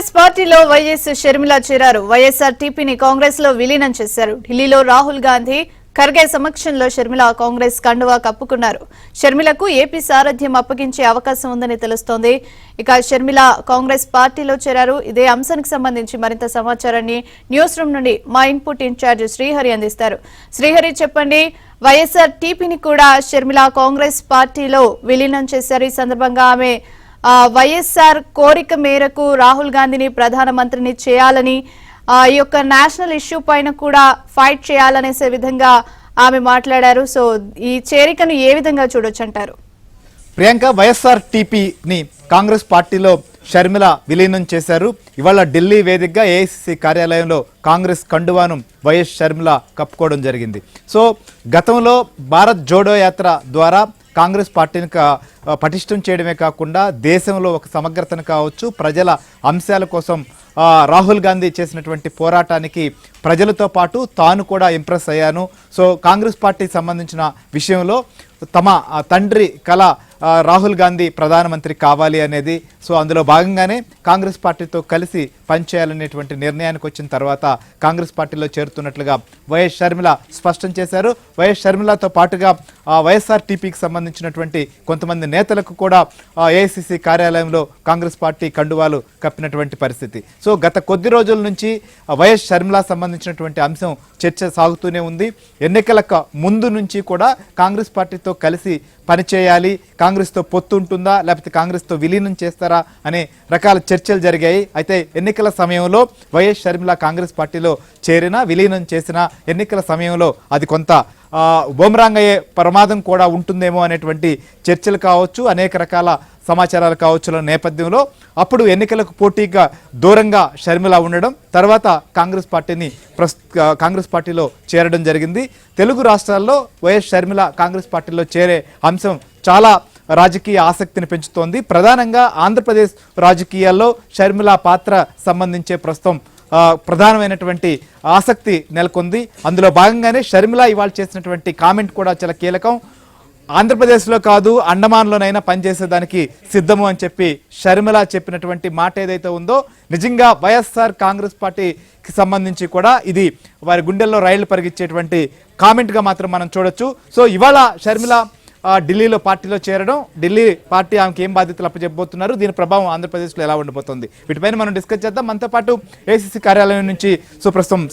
కాంగ్రెస్ పార్టీలో వైఎస్ షర్మిల చేరారు. వైఎస్ఆర్టీపీని కాంగ్రెస్ లో విలీనం చేశారు. ఢిల్లీలో రాహుల్ గాంధీ, ఖర్గే సమక్షంలో షర్మిల కాంగ్రెస్ కండువా కప్పుకున్నారు. షర్మిలకు ఏపీ సారథ్యం అప్పగించే అవకాశం ఉందని తెలుస్తోంది. ఇక షర్మిల కాంగ్రెస్ పార్టీలో చేరారు. ఇదే అంశానికి సంబంధించి మరింత సమాచారాన్ని న్యూస్ రూమ్ నుండి మా ఇన్పుట్ ఇన్ఛార్జ్ శ్రీహరి అందిస్తారు. శ్రీహరి, చెప్పండి, వైఎస్ఆర్టీపీని కూడా షర్మిల కాంగ్రెస్ పార్టీలో విలీనం చేశారు. ఈ సందర్భంగా ఆమె వైఎస్ఆర్ కోరిక మేరకు రాహుల్ గాంధీని ప్రధానమంత్రిని చేయాలని, ఈ యొక్క నేషనల్ ఇష్యూ పైన కూడా ఫైట్ చేయాలనేసే విధంగా ఆమె మాట్లాడారు. సో ఈ చేరికను ఏ విధంగా చూడొచ్చు అంటారు? ప్రియాంక, వైఎస్ఆర్టీపీని కాంగ్రెస్ పార్టీలో షర్మిల విలీనం చేశారు. ఇవాళ ఢిల్లీ వేదికగా ఏఐసిసి కార్యాలయంలో కాంగ్రెస్ కండువాను వైఎస్ షర్మిల కప్పుకోవడం జరిగింది. సో గతంలో భారత్ జోడో యాత్ర ద్వారా కాంగ్రెస్ పార్టీని పటిష్టం చేయడమే కాకుండా దేశంలో ఒక సమగ్రతను కావచ్చు, ప్రజల అంశాల కోసం రాహుల్ గాంధీ చేసినటువంటి పోరాటానికి ప్రజలతో పాటు తాను కూడా ఇంప్రెస్ అయ్యాను. సో కాంగ్రెస్ పార్టీకి సంబంధించిన విషయంలో తమ తండ్రి కళ రాహుల్ గాంధీ ప్రధానమంత్రి కావాలి అనేది. సో అందులో భాగంగానే కాంగ్రెస్ పార్టీతో కలిసి పనిచేయాలనేటువంటి నిర్ణయానికి వచ్చిన తర్వాత కాంగ్రెస్ పార్టీలో చేరుతున్నట్లుగా వైఎస్ షర్మిల స్పష్టం చేశారు. వైఎస్ షర్మిలతో పాటుగా వైఎస్ఆర్టీపీకి సంబంధించినటువంటి కొంతమంది నేతలకు కూడా ఏఐసిసి కార్యాలయంలో కాంగ్రెస్ పార్టీ కండువాలు కప్పినటువంటి పరిస్థితి. సో గత కొద్ది రోజుల నుంచి వైఎస్ షర్మిల సంబంధించినటువంటి అంశం చర్చ సాగుతూనే ఉంది. ఎన్నికలకు ముందు నుంచి కూడా కాంగ్రెస్ పార్టీతో కలిసి పనిచేయాలి, కాంగ్రెస్తో పొత్తు ఉంటుందా లేకపోతే కాంగ్రెస్తో విలీనం చేస్తారా అనే రకాల చర్చలు జరిగాయి. అయితే ఎన్నికల సమయంలో వైఎస్ షర్మిల కాంగ్రెస్ పార్టీలో చేరినా విలీనం చేసిన ఎన్నికల సమయంలో అది కొంత బొమరాంగ్ అయ్యే ప్రమాదం కూడా ఉంటుందేమో అనేటువంటి చర్చలు కావచ్చు, అనేక రకాల సమాచారాలు కావచ్చు నేపథ్యంలో అప్పుడు ఎన్నికలకు పోటీగా దూరంగా షర్మిల ఉండడం, తర్వాత కాంగ్రెస్ పార్టీలో చేరడం జరిగింది. తెలుగు రాష్ట్రాల్లో వైఎస్ షర్మిల కాంగ్రెస్ పార్టీలో చేరే అంశం చాలా రాజకీయ ఆసక్తిని పెంచుతోంది. ప్రధానంగా ఆంధ్రప్రదేశ్ రాజకీయాల్లో షర్మిల పాత్ర సంబంధించే ప్రస్తుతం ప్రధానమైనటువంటి ఆసక్తి నెలకొంది. అందులో భాగంగానే షర్మిల ఇవాళ చేసినటువంటి కామెంట్ కూడా చాలా కీలకం. ఆంధ్రప్రదేశ్లో కాదు, అండమాన్లోనైనా పనిచేసేదానికి సిద్ధము అని చెప్పి షర్మిల చెప్పినటువంటి మాట ఏదైతే ఉందో నిజంగా వైఎస్ఆర్ కాంగ్రెస్ పార్టీకి సంబంధించి కూడా ఇది వారి గుండెల్లో రైళ్లు పరిగెత్తేటువంటి కామెంట్గా మాత్రం మనం చూడొచ్చు. సో ఇవాళ షర్మిల ఢిల్లీలో పార్టీలో చేరడం, ఢిల్లీ పార్టీ ఆమెకి ఏం బాధ్యతలు అప్పచెప్పబోతున్నారు, దీని ప్రభావం ఆంధ్రప్రదేశ్లో ఎలా ఉండబోతోంది, వీటిపైన మనం డిస్కస్ చేద్దాం. మనతో పాటు ఏఐసిసి కార్యాలయం నుంచి ప్రస్తుతం